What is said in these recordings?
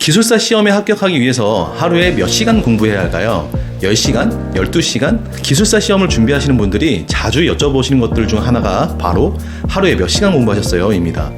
기술사 시험에 합격하기 위해서 하루에 몇 시간 공부해야 할까요? 10시간? 12시간? 기술사 시험을 준비하시는 분들이 자주 여쭤보시는 것들 중 하나가 바로 하루에 몇 시간 공부하셨어요? 입니다.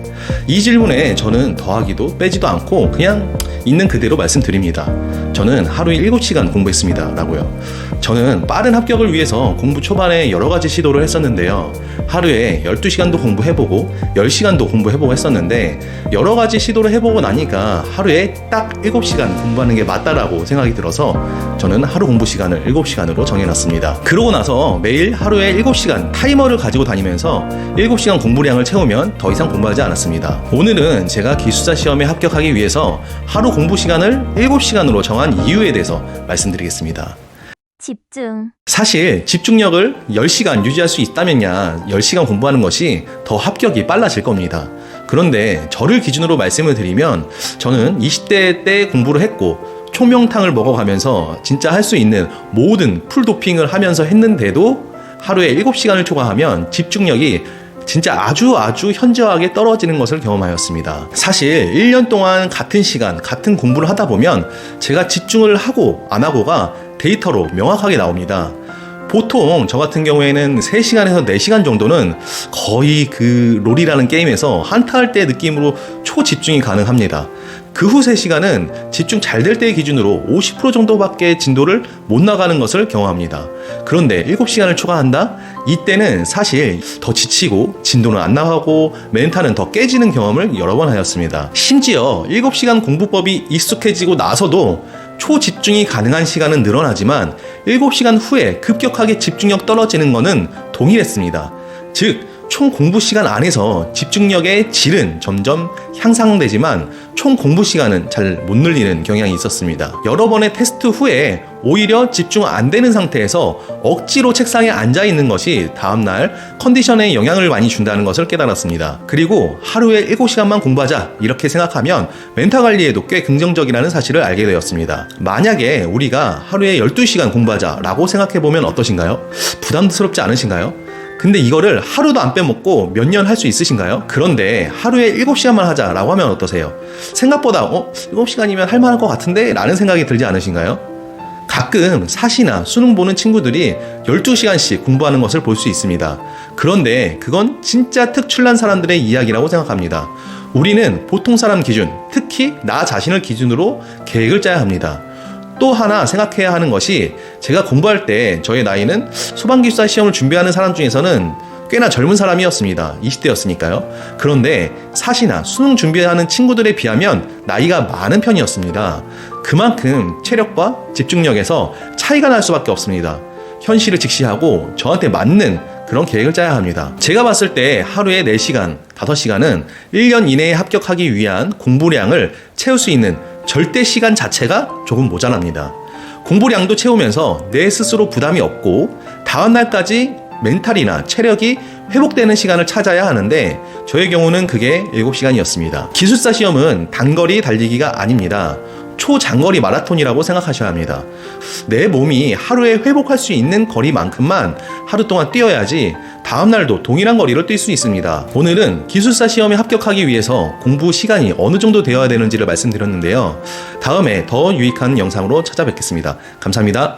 이 질문에 저는 더하기도 빼지도 않고 그냥 있는 그대로 말씀드립니다. 저는 하루에 7시간 공부했습니다. 라고요. 저는 빠른 합격을 위해서 공부 초반에 여러 가지 시도를 했었는데요. 하루에 12시간도 공부해보고 10시간도 공부해보고 했었는데 여러 가지 시도를 해보고 나니까 하루에 딱 7시간 공부하는 게 맞다라고 생각이 들어서 저는 하루 공부 시간을 7시간으로 정해놨습니다. 그러고 나서 매일 하루에 7시간 타이머를 가지고 다니면서 7시간 공부량을 채우면 더 이상 공부하지 않았습니다. 오늘은 제가 기술사 시험에 합격하기 위해서 하루 공부 시간을 7시간으로 정한 이유에 대해서 말씀드리겠습니다. 집중. 사실 집중력을 10시간 유지할 수 있다면야 10시간 공부하는 것이 더 합격이 빨라질 겁니다. 그런데 저를 기준으로 말씀을 드리면 저는 20대 때 공부를 했고 총명탕을 먹어가면서 진짜 할 수 있는 모든 풀도핑을 하면서 했는데도 하루에 7시간을 초과하면 집중력이 진짜 아주 현저하게 떨어지는 것을 경험하였습니다. 사실 1년 동안 같은 시간, 같은 공부를 하다 보면 제가 집중을 하고 안 하고가 데이터로 명확하게 나옵니다. 보통 저 같은 경우에는 3시간에서 4시간 정도는 거의 그 롤이라는 게임에서 한타할 때 느낌으로 초집중이 가능합니다. 그 후 3시간은 집중 잘 될 때의 기준으로 50% 정도밖에 진도를 못 나가는 것을 경험합니다. 그런데 7시간을 초과한다? 이때는 사실 더 지치고 진도는 안 나가고 멘탈은 더 깨지는 경험을 여러 번 하였습니다. 심지어 7시간 공부법이 익숙해지고 나서도 초집중이 가능한 시간은 늘어나지만 7시간 후에 급격하게 집중력 떨어지는 것은 동일했습니다. 즉, 총 공부 시간 안에서 집중력의 질은 점점 향상되지만 총 공부 시간은 잘 못 늘리는 경향이 있었습니다. 여러 번의 테스트 후에 오히려 집중 안 되는 상태에서 억지로 책상에 앉아 있는 것이 다음날 컨디션에 영향을 많이 준다는 것을 깨달았습니다. 그리고 하루에 7시간만 공부하자 이렇게 생각하면 멘탈 관리에도 꽤 긍정적이라는 사실을 알게 되었습니다. 만약에 우리가 하루에 12시간 공부하자 라고 생각해보면 어떠신가요? 부담스럽지 않으신가요? 근데 이거를 하루도 안 빼먹고 몇 년 할 수 있으신가요? 그런데 하루에 7시간만 하자라고 하면 어떠세요? 생각보다 7시간이면 할 만할 것 같은데? 라는 생각이 들지 않으신가요? 가끔 사시나 수능 보는 친구들이 12시간씩 공부하는 것을 볼 수 있습니다. 그런데 그건 진짜 특출난 사람들의 이야기라고 생각합니다. 우리는 보통 사람 기준, 특히 나 자신을 기준으로 계획을 짜야 합니다. 또 하나 생각해야 하는 것이 제가 공부할 때 저의 나이는 소방기술사 시험을 준비하는 사람 중에서는 꽤나 젊은 사람이었습니다. 20대였으니까요. 그런데 사시나 수능 준비하는 친구들에 비하면 나이가 많은 편이었습니다. 그만큼 체력과 집중력에서 차이가 날 수밖에 없습니다. 현실을 직시하고 저한테 맞는 그런 계획을 짜야 합니다. 제가 봤을 때 하루에 4시간, 5시간은 1년 이내에 합격하기 위한 공부량을 채울 수 있는 절대 시간 자체가 조금 모자랍니다. 공부량도 채우면서 내 스스로 부담이 없고 다음 날까지 멘탈이나 체력이 회복되는 시간을 찾아야 하는데 저의 경우는 그게 7시간이었습니다. 기술사 시험은 단거리 달리기가 아닙니다. 초장거리 마라톤이라고 생각하셔야 합니다. 내 몸이 하루에 회복할 수 있는 거리만큼만 하루 동안 뛰어야지 다음날도 동일한 거리를 뛸 수 있습니다. 오늘은 기술사 시험에 합격하기 위해서 공부 시간이 어느 정도 되어야 되는지를 말씀드렸는데요. 다음에 더 유익한 영상으로 찾아뵙겠습니다. 감사합니다.